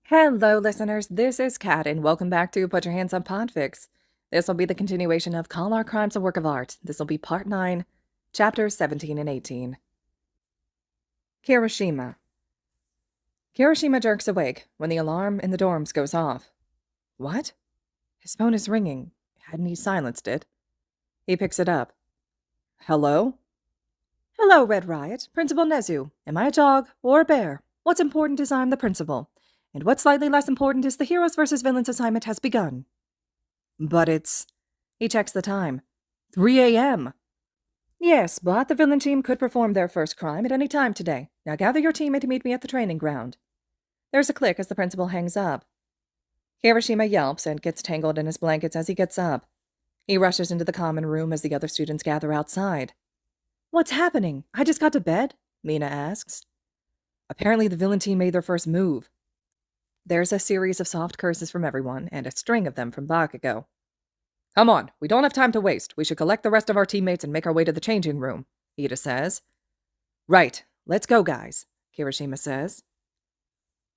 Hello, listeners. This is Kat, and welcome back to Put Your Hands on Podfic. This will be the continuation of Call Our Crimes a Work of Art. This will be Part 9, Chapters 17 and 18. Kirishima. Kirishima jerks awake when the alarm in the dorms goes off. What? His phone is ringing. Hadn't he silenced it? He picks it up. Hello? Hello, Red Riot. Principal Nezu. Am I a dog or a bear? What's important is I'm the principal. And what's slightly less important is the Heroes vs. Villains assignment has begun. But it's... He checks the time. 3 a.m. Yes, but the villain team could perform their first crime at any time today. Now gather your team and meet me at the training ground. There's a click as the principal hangs up. Kirishima yelps and gets tangled in his blankets as he gets up. He rushes into the common room as the other students gather outside. What's happening? I just got to bed? Mina asks. Apparently the villain team made their first move. There's a series of soft curses from everyone, and a string of them from Bakugo. Come on, we don't have time to waste. We should collect the rest of our teammates and make our way to the changing room, Ida says. Right, let's go, guys, Kirishima says.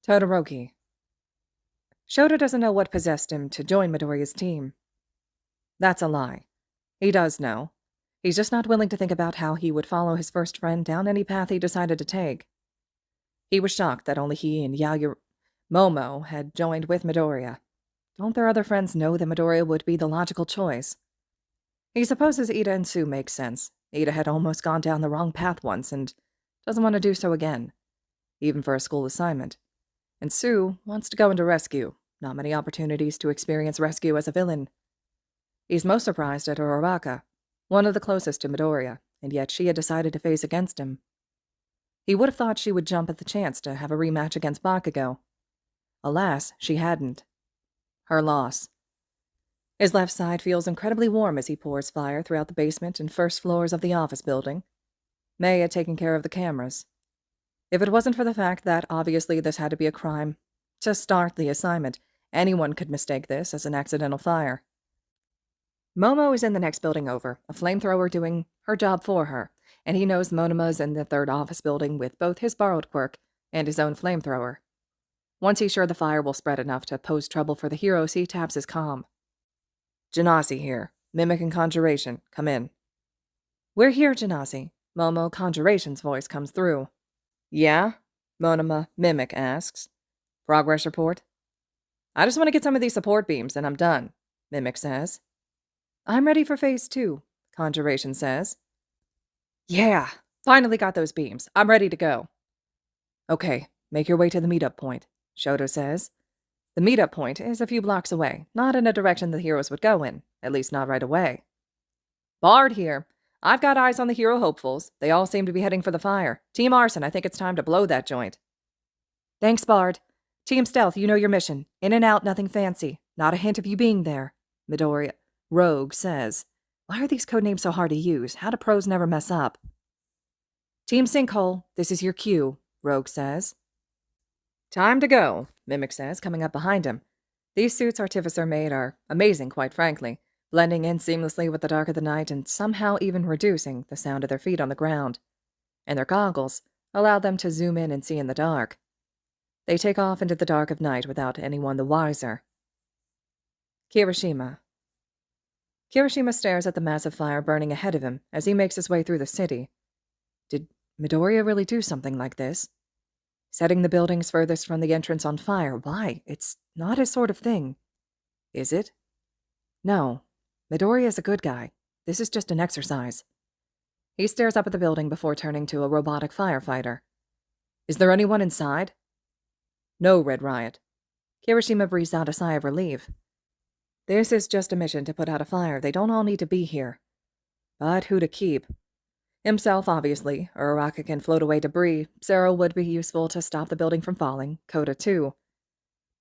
Todoroki. Shota doesn't know what possessed him to join Midoriya's team. That's a lie. He does know. He's just not willing to think about how he would follow his first friend down any path he decided to take. He was shocked that only he and Momo had joined with Midoriya. Don't their other friends know that Midoriya would be the logical choice? He supposes Ida and Sue make sense. Ida had almost gone down the wrong path once and doesn't want to do so again, even for a school assignment. And Sue wants to go into rescue. Not many opportunities to experience rescue as a villain. He's most surprised at Uraraka, one of the closest to Midoriya, and yet she had decided to face against him. He would have thought she would jump at the chance to have a rematch against Bakugo. Alas, she hadn't. Her loss. His left side feels incredibly warm as he pours fire throughout the basement and first floors of the office building. May had taken care of the cameras. If it wasn't for the fact that obviously this had to be a crime to start the assignment, anyone could mistake this as an accidental fire. Momo is in the next building over, a flamethrower doing her job for her, and he knows Monoma's in the third office building with both his borrowed quirk and his own flamethrower. Once he's sure the fire will spread enough to pose trouble for the heroes, he taps his comm. Genasi here. Mimic and Conjuration. Come in. We're here, Genasi. Momo Conjuration's voice comes through. Yeah? Monoma Mimic asks. Progress report? I just want to get some of these support beams, and I'm done, Mimic says. I'm ready for phase 2, Conjuration says. Yeah! Finally got those beams. I'm ready to go. Okay, make your way to the meetup point, Shoto says. The meetup point is a few blocks away, not in a direction the heroes would go in, at least not right away. Bard here. I've got eyes on the hero hopefuls. They all seem to be heading for the fire. Team Arson, I think it's time to blow that joint. Thanks, Bard. Team Stealth, you know your mission. In and out, nothing fancy. Not a hint of you being there, Midoriya. Rogue says. Why are these codenames so hard to use? How do pros never mess up? Team Sinkhole, this is your cue, Rogue says. Time to go, Mimic says, coming up behind him. These suits Artificer made are amazing, quite frankly, blending in seamlessly with the dark of the night and somehow even reducing the sound of their feet on the ground. And their goggles allow them to zoom in and see in the dark. They take off into the dark of night without anyone the wiser. Kirishima. Kirishima stares at the massive fire burning ahead of him as he makes his way through the city. Did Midoriya really do something like this? Setting the buildings furthest from the entrance on fire. Why? It's not his sort of thing. Is it? No. Midoriya is a good guy. This is just an exercise. He stares up at the building before turning to a robotic firefighter. Is there anyone inside? No, Red Riot. Kirishima breathes out a sigh of relief. This is just a mission to put out a fire. They don't all need to be here. But who to keep? Himself, obviously. Uraraka can float away debris. Zero would be useful to stop the building from falling. Koda, too.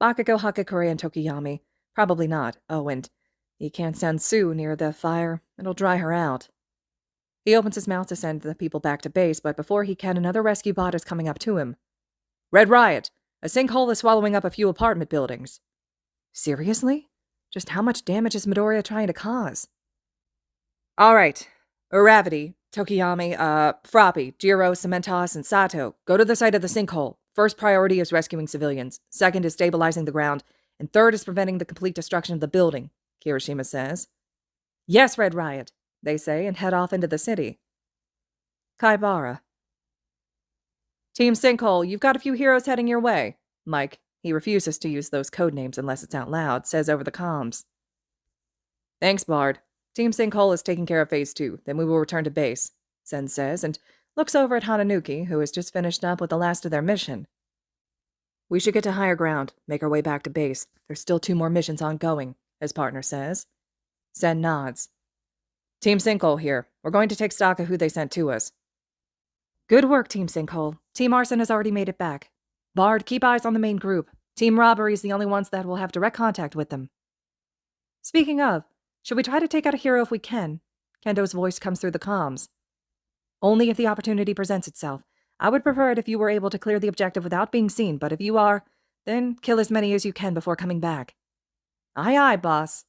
Bakugo, Hakakure, and Tokiyami. Probably not. Oh, and he can't send Sue near the fire. It'll dry her out. He opens his mouth to send the people back to base, but before he can, another rescue bot is coming up to him. Red Riot! A sinkhole is swallowing up a few apartment buildings. Seriously? Just how much damage is Midoriya trying to cause? All right. Uravity, Tokiyami, Froppy, Jiro, Cementos, and Sato, go to the site of the sinkhole. First priority is rescuing civilians. Second is stabilizing the ground. And third is preventing the complete destruction of the building, Kirishima says. Yes, Red Riot, they say, and head off into the city. Kaibara. Team Sinkhole, you've got a few heroes heading your way. Mike, he refuses to use those code names unless it's out loud, says over the comms. Thanks, Bard. Team Sinkhole is taking care of Phase 2, then we will return to base, Sen says, and looks over at Hananuki, who has just finished up with the last of their mission. We should get to higher ground, make our way back to base. There's still 2 more missions ongoing, his partner says. Sen nods. Team Sinkhole here. We're going to take stock of who they sent to us. Good work, Team Sinkhole. Team Arson has already made it back. Bard, keep eyes on the main group. Team Robbery's the only ones that will have direct contact with them. Speaking of, should we try to take out a hero if we can? Kendo's voice comes through the comms. Only if the opportunity presents itself. I would prefer it if you were able to clear the objective without being seen, but if you are, then kill as many as you can before coming back. Aye, aye, boss.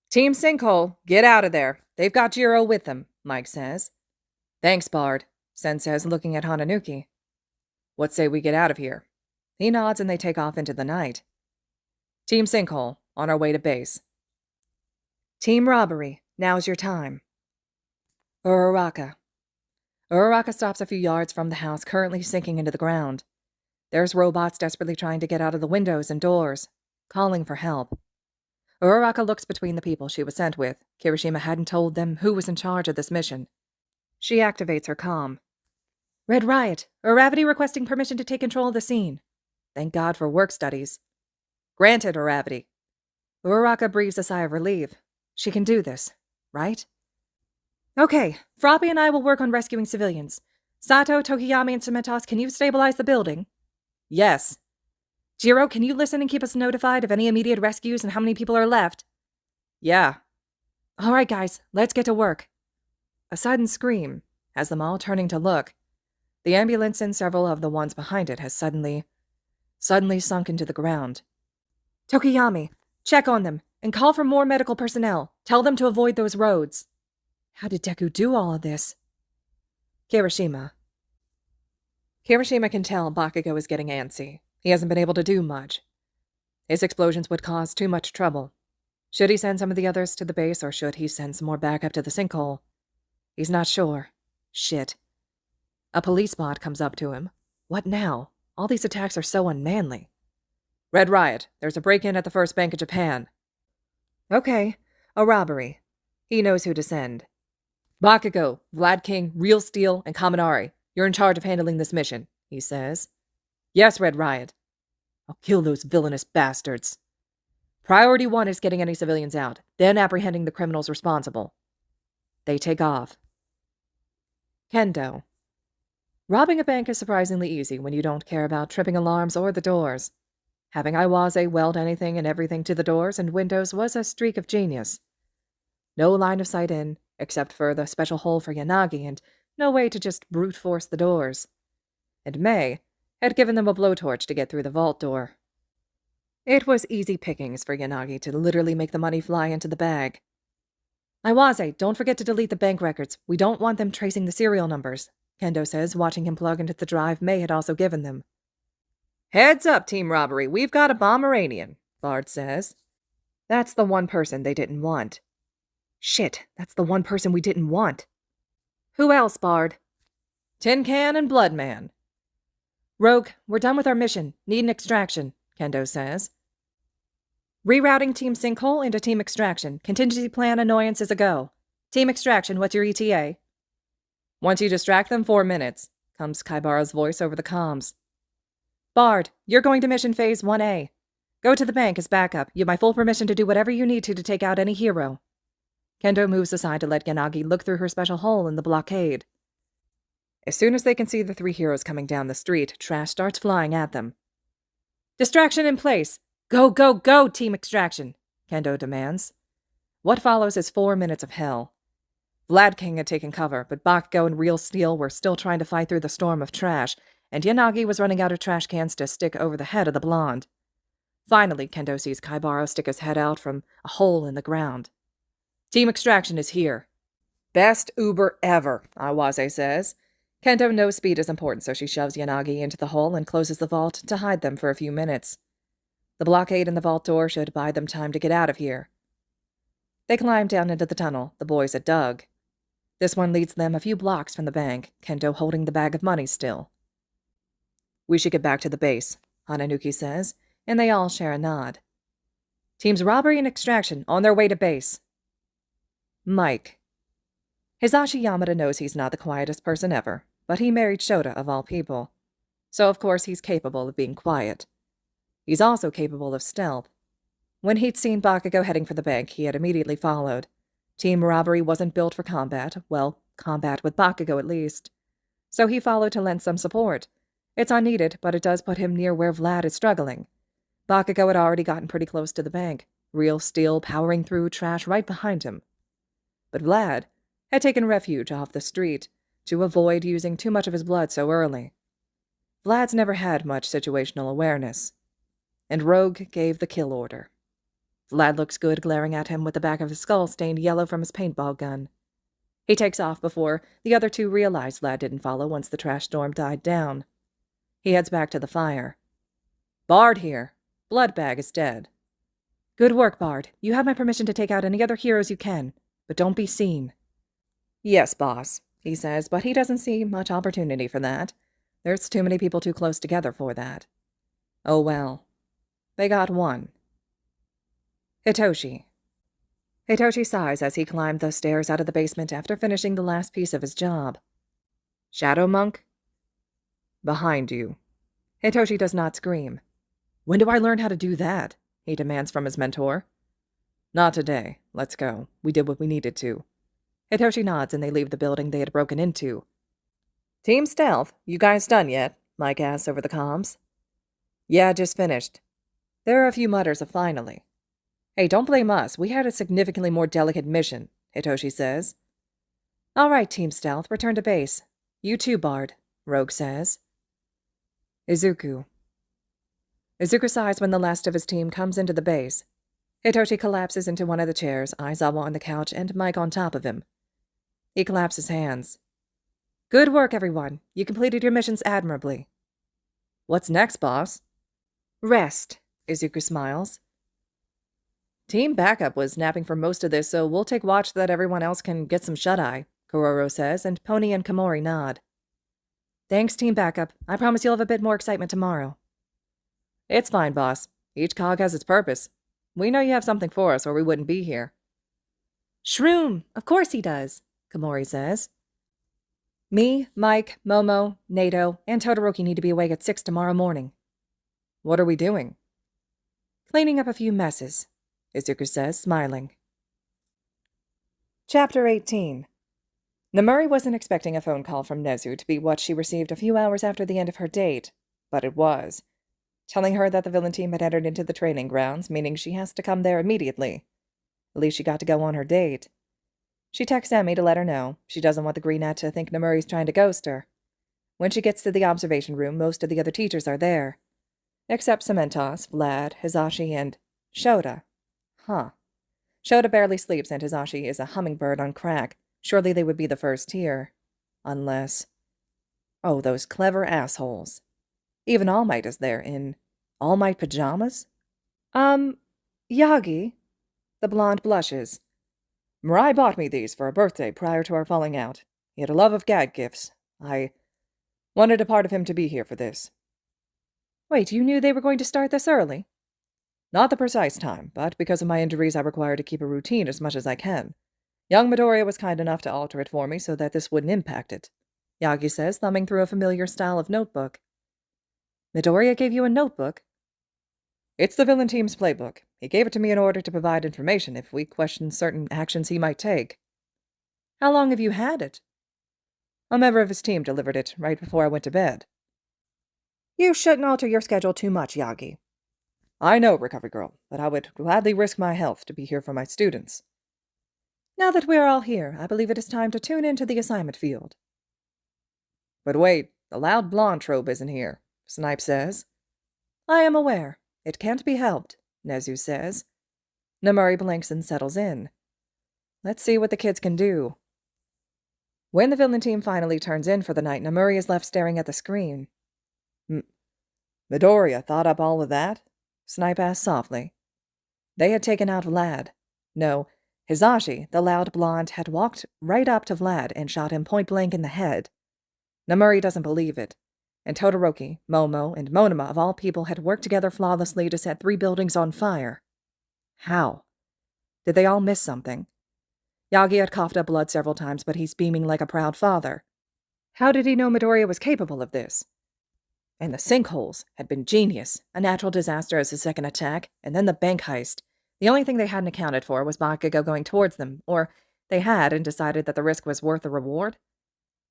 Team Sinkhole, get out of there. They've got Jiro with them, Mike says. Thanks, Bard, Sen says, looking at Hananuki. What say we get out of here? He nods and they take off into the night. Team Sinkhole, on our way to base. Team Robbery, now's your time. Uraraka. Uraraka stops a few yards from the house, currently sinking into the ground. There's robots desperately trying to get out of the windows and doors, calling for help. Uraraka looks between the people she was sent with. Kirishima hadn't told them who was in charge of this mission. She activates her comm. Red Riot, Uravity requesting permission to take control of the scene. Thank God for work studies. Granted, Uravity. Uraraka breathes a sigh of relief. She can do this, right? Okay, Froppy and I will work on rescuing civilians. Sato, Tokiyami, and Cementos, can you stabilize the building? Yes. Jiro, can you listen and keep us notified of any immediate rescues and how many people are left? Yeah. All right, guys, let's get to work. A sudden scream has them all turning to look. The ambulance and several of the ones behind it has suddenly sunk into the ground. Tokiyami, check on them and call for more medical personnel. Tell them to avoid those roads. How did Deku do all of this? Kirishima. Kirishima can tell Bakugo is getting antsy. He hasn't been able to do much. His explosions would cause too much trouble. Should he send some of the others to the base, or should he send some more back up to the sinkhole? He's not sure. Shit. A police bot comes up to him. What now? All these attacks are so unmanly. Red Riot, there's a break-in at the First Bank of Japan. Okay, a robbery. He knows who to send. Bakugo, Vlad King, Real Steel, and Kaminari, you're in charge of handling this mission, he says. Yes, Red Riot. I'll kill those villainous bastards. Priority 1 is getting any civilians out, then apprehending the criminals responsible. They take off. Kendo. Robbing a bank is surprisingly easy when you don't care about tripping alarms or the doors. Having Iwase weld anything and everything to the doors and windows was a streak of genius. No line of sight in, except for the special hole for Yanagi, and no way to just brute force the doors. And May had given them a blowtorch to get through the vault door. It was easy pickings for Yanagi to literally make the money fly into the bag. Iwase, don't forget to delete the bank records. We don't want them tracing the serial numbers, Kendo says, watching him plug into the drive May had also given them. Heads up, Team Robbery, we've got a Bomberanian, Bard says. That's the one person they didn't want. Shit, that's the one person we didn't want. Who else, Bard? Tin Can and Bloodman. Rogue, we're done with our mission. Need an extraction, Kendo says. Rerouting Team Sinkhole into Team Extraction. Contingency plan annoyance is a go. Team Extraction, what's your ETA? Once you distract them, 4 minutes, comes Kaibara's voice over the comms. Bard, you're going to Mission Phase 1A. Go to the bank as backup. You have my full permission to do whatever you need to take out any hero. Kendo moves aside to let Yanagi look through her special hole in the blockade. As soon as they can see the 3 heroes coming down the street, trash starts flying at them. Distraction in place! Go, go, go, Team Extraction! Kendo demands. What follows is 4 minutes of hell. Vlad King had taken cover, but Bakugo and Real Steel were still trying to fight through the storm of trash, and Yanagi was running out of trash cans to stick over the head of the blonde. Finally, Kendo sees Kaibara stick his head out from a hole in the ground. Team Extraction is here. Best Uber ever, Iwase says. Kendo knows speed is important, so she shoves Yanagi into the hole and closes the vault to hide them for a few minutes. The blockade in the vault door should buy them time to get out of here. They climb down into the tunnel the boys had dug. This one leads them a few blocks from the bank, Kendo holding the bag of money still. We should get back to the base, Hananuki says, and they all share a nod. Teams robbery and extraction on their way to base. Mike. Hisashi Yamada knows he's not the quietest person ever, but he married Shota of all people. So of course he's capable of being quiet. He's also capable of stealth. When he'd seen Bakugo heading for the bank, he had immediately followed. Team robbery wasn't built for combat, well, combat with Bakugo at least. So he followed to lend some support. It's unneeded, but it does put him near where Vlad is struggling. Bakugo had already gotten pretty close to the bank, real steel powering through trash right behind him. But Vlad had taken refuge off the street to avoid using too much of his blood so early. Vlad's never had much situational awareness. And Rogue gave the kill order. Vlad looks good glaring at him with the back of his skull stained yellow from his paintball gun. He takes off before the other two realize Vlad didn't follow once the trash storm died down. He heads back to the fire. Bard here. Bloodbag is dead. Good work, Bard. You have my permission to take out any other heroes you can, but don't be seen. Yes, boss, he says, but he doesn't see much opportunity for that. There's too many people too close together for that. Oh well. They got one. Hitoshi. Hitoshi sighs as he climbed the stairs out of the basement after finishing the last piece of his job. Shadow Monk? Behind you. Hitoshi does not scream. When do I learn how to do that? He demands from his mentor. Not today. Let's go. We did what we needed to. Hitoshi nods and they leave the building they had broken into. Team Stealth, you guys done yet? Mike asks over the comms. Yeah, just finished. There are a few mutters of finally. Hey, don't blame us. We had a significantly more delicate mission, Hitoshi says. All right, Team Stealth, return to base. You too, Bard, Rogue says. Izuku. Izuku sighs when the last of his team comes into the base. Hitoshi collapses into one of the chairs, Aizawa on the couch, and Mike on top of him. He claps his hands. Good work, everyone. You completed your missions admirably. What's next, boss? Rest, Izuku smiles. Team Backup was napping for most of this, so we'll take watch that everyone else can get some shut-eye, Kororo says, and Pony and Komori nod. Thanks, Team Backup. I promise you'll have a bit more excitement tomorrow. It's fine, boss. Each cog has its purpose. We know you have something for us, or we wouldn't be here. Shroom! Of course he does, Komori says. Me, Mike, Momo, Nato, and Todoroki need to be awake at 6 tomorrow morning. What are we doing? Cleaning up a few messes, Izuku says, smiling. Chapter 18. Namuri wasn't expecting a phone call from Nezu to be what she received a few hours after the end of her date, but it was, telling her that the villain team had entered into the training grounds, meaning she has to come there immediately. At least she got to go on her date. She texts Emmy to let her know she doesn't want the Greenette to think Namuri's trying to ghost her. When she gets to the observation room, most of the other teachers are there. Except Cementos, Vlad, Hisashi, and Shota. Huh. Shota barely sleeps and Hisashi is a hummingbird on crack. Surely they would be the first here. Unless... Oh, those clever assholes. Even All Might is there in All Might pajamas? Yagi? The blonde blushes. Mirai bought me these for a birthday prior to our falling out. He had a love of gag gifts. I wanted a part of him to be here for this. Wait, you knew they were going to start this early? Not the precise time, but because of my injuries I require to keep a routine as much as I can. Young Midoriya was kind enough to alter it for me so that this wouldn't impact it, Yagi says, thumbing through a familiar style of notebook. Midoriya gave you a notebook? It's the villain team's playbook. He gave it to me in order to provide information if we question certain actions he might take. How long have you had it? A member of his team delivered it right before I went to bed. You shouldn't alter your schedule too much, Yagi. I know, Recovery Girl, but I would gladly risk my health to be here for my students. Now that we are all here, I believe it is time to tune into the assignment field. But wait, the loud blonde trope isn't here, Snipe says. I am aware. It can't be helped, Nezu says. Namuri blinks and settles in. Let's see what the kids can do. When the villain team finally turns in for the night, Namuri is left staring at the screen. Midoriya thought up all of that? Snipe asked softly. They had taken out Vlad. No, Hisashi, the loud blonde, had walked right up to Vlad and shot him point-blank in the head. Namuri doesn't believe it. And Todoroki, Momo, and Monoma, of all people, had worked together flawlessly to set 3 buildings on fire. How? Did they all miss something? Yagi had coughed up blood several times, but he's beaming like a proud father. How did he know Midoriya was capable of this? And the sinkholes had been genius. A natural disaster as a second attack, and then the bank heist. The only thing they hadn't accounted for was Bakugo going towards them, or they had and decided that the risk was worth the reward.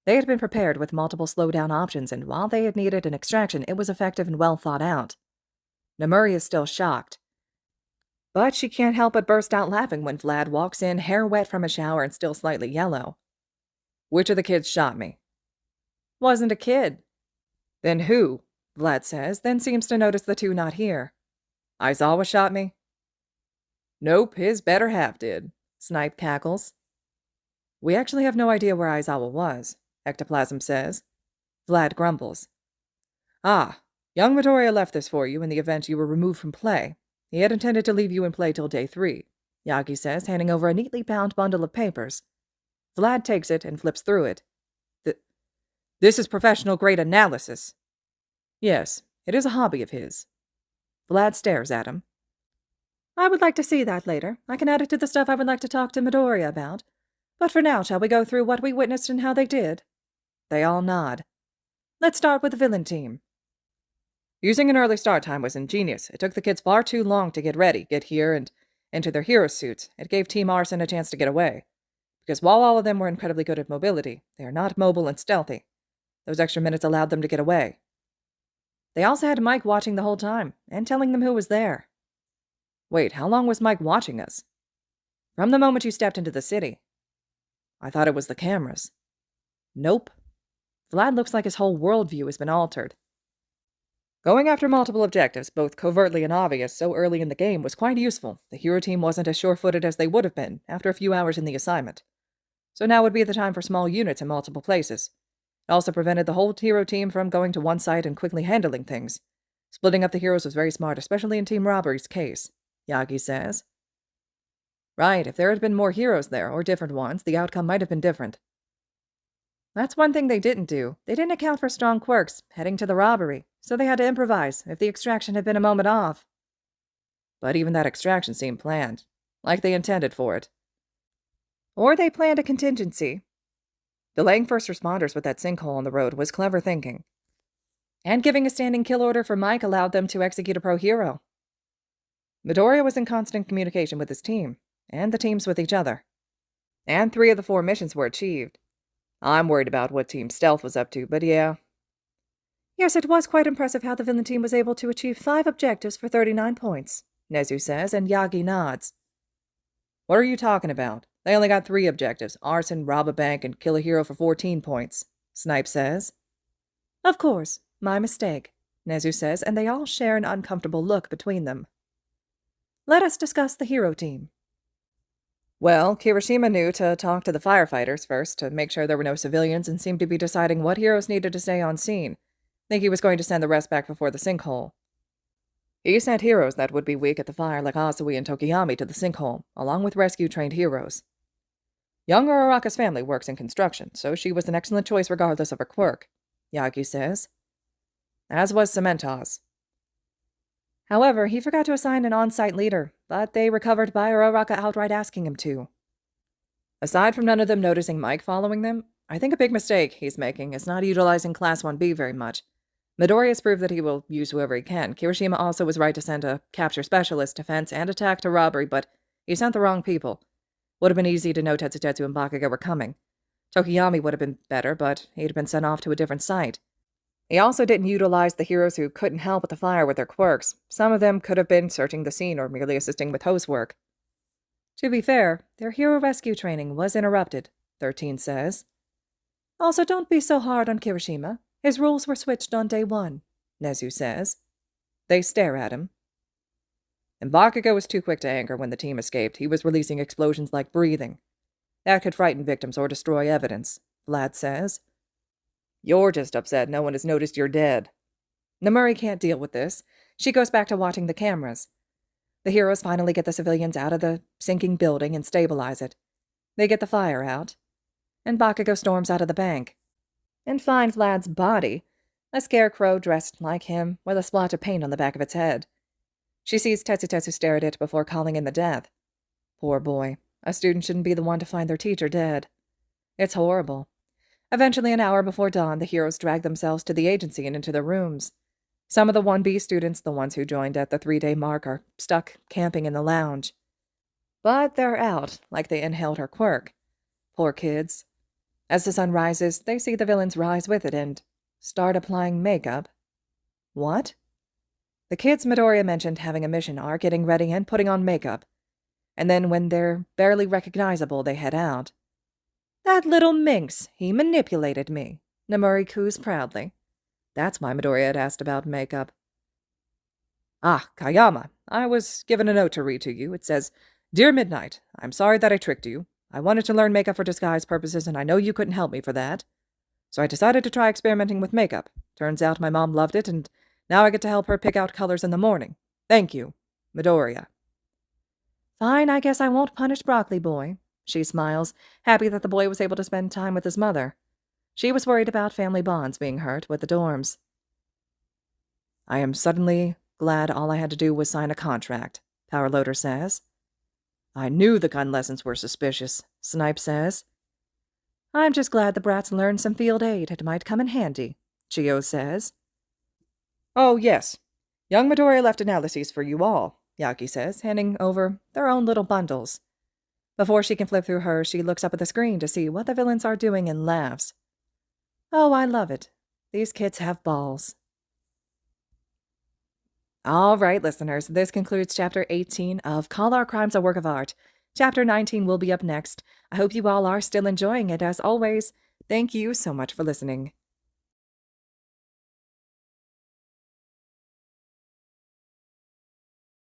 They had been prepared with multiple slowdown options, and while they had needed an extraction, it was effective and well thought out. Namuri is still shocked. But she can't help but burst out laughing when Vlad walks in, hair wet from a shower and still slightly yellow. Which of the kids shot me? Wasn't a kid. Then who? Vlad says, then seems to notice the 2 not here. Aizawa shot me? Nope, his better half did, Snipe cackles. We actually have no idea where Aizawa was, Ectoplasm says. Vlad grumbles. Ah, young Midoriya left this for you in the event you were removed from play. He had intended to leave you in play till day 3, Yagi says, handing over a neatly bound bundle of papers. Vlad takes it and flips through it. This is professional-grade analysis. Yes, it is a hobby of his. Vlad stares at him. I would like to see that later. I can add it to the stuff I would like to talk to Midoriya about. But for now, shall we go through what we witnessed and how they did? They all nod. Let's start with the villain team. Using an early start time was ingenious. It took the kids far too long to get ready, get here, and into their hero suits. It gave Team Arson a chance to get away. Because while all of them were incredibly good at mobility, they are not mobile and stealthy. Those extra minutes allowed them to get away. They also had Mike watching the whole time, and telling them who was there. Wait, how long was Mike watching us? From the moment you stepped into the city. I thought it was the cameras. Nope. Vlad looks like his whole worldview has been altered. Going after multiple objectives, both covertly and obvious, so early in the game was quite useful. The hero team wasn't as sure-footed as they would have been after a few hours in the assignment. So now would be the time for small units in multiple places. It also prevented the whole hero team from going to one site and quickly handling things. Splitting up the heroes was very smart, especially in Team Robbery's case, Yagi says. Right, if there had been more heroes there, or different ones, the outcome might have been different. That's one thing they didn't do. They didn't account for strong quirks heading to the robbery, so they had to improvise if the extraction had been a moment off. But even that extraction seemed planned, like they intended for it. Or they planned a contingency. Delaying first responders with that sinkhole on the road was clever thinking. And giving a standing kill order for Mike allowed them to execute a pro-hero. Midoriya was in constant communication with his team, and the teams with each other. And 3 of the 4 missions were achieved. I'm worried about what Team Stealth was up to, but yeah. Yes, it was quite impressive how the villain team was able to achieve 5 objectives for 39 points, Nezu says, and Yagi nods. What are you talking about? They only got 3 objectives, arson, rob a bank, and kill a hero for 14 points, Snipe says. Of course, my mistake, Nezu says, and they all share an uncomfortable look between them. Let us discuss the hero team. Well, Kirishima knew to talk to the firefighters first to make sure there were no civilians and seemed to be deciding what heroes needed to stay on scene. Think he was going to send the rest back before the sinkhole. He sent heroes that would be weak at the fire like Asui and Tokiyami to the sinkhole, along with rescue-trained heroes. Young Uraraka's family works in construction, so she was an excellent choice regardless of her quirk, Yagi says. As was Cementos. However, he forgot to assign an on-site leader, but they recovered by Uraraka outright asking him to. Aside from none of them noticing Mike following them, I think a big mistake he's making is not utilizing Class 1B very much. Midoriya has proved that he will use whoever he can. Kirishima also was right to send a capture specialist, defense, and attack to robbery, but he sent the wrong people. Would have been easy to know Tetsutetsu and Bakugo were coming. Tokiyami would have been better, but he'd been sent off to a different site. He also didn't utilize the heroes who couldn't help at the fire with their quirks. Some of them could have been searching the scene or merely assisting with hose work. To be fair, their hero rescue training was interrupted, 13 says. Also, don't be so hard on Kirishima. His rules were switched on day 1, Nezu says. They stare at him. And Bakugo was too quick to anger when the team escaped. He was releasing explosions like breathing. That could frighten victims or destroy evidence, Vlad says. You're just upset no one has noticed you're dead. Namuri can't deal with this. She goes back to watching the cameras. The heroes finally get the civilians out of the sinking building and stabilize it. They get the fire out. And Bakugo storms out of the bank. And finds Vlad's body, a scarecrow dressed like him with a splotch of paint on the back of its head. She sees Tetsu stare at it before calling in the death. Poor boy. A student shouldn't be the one to find their teacher dead. It's horrible. Eventually, an hour before dawn, the heroes drag themselves to the agency and into their rooms. Some of the 1B students, the ones who joined at the 3-day mark, are stuck camping in the lounge. But they're out, like they inhaled her quirk. Poor kids. As the sun rises, they see the villains rise with it and start applying makeup. What? The kids Midoriya mentioned having a mission are getting ready and putting on makeup. And then when they're barely recognizable, they head out. That little minx, he manipulated me, Namuri coos proudly. That's why Midoriya had asked about makeup. Ah, Kayama, I was given a note to read to you. It says, Dear Midnight, I'm sorry that I tricked you. I wanted to learn makeup for disguise purposes, and I know you couldn't help me for that. So I decided to try experimenting with makeup. Turns out my mom loved it, and now I get to help her pick out colors in the morning. Thank you, Midoriya. Fine, I guess I won't punish Broccoli Boy. She smiles, happy that the boy was able to spend time with his mother. She was worried about family bonds being hurt with the dorms. I am suddenly glad all I had to do was sign a contract, Power Loader says. I knew the gun lessons were suspicious, Snipe says. I'm just glad the brats learned some field aid. It might come in handy, Chio says. Oh, yes. Young Midoriya left analyses for you all, Yaki says, handing over their own little bundles. Before she can flip through hers, she looks up at the screen to see what the villains are doing and laughs. Oh, I love it. These kids have balls. All right, listeners, this concludes Chapter 18 of Call Our Crimes a Work of Art. Chapter 19 will be up next. I hope you all are still enjoying it. As always, thank you so much for listening.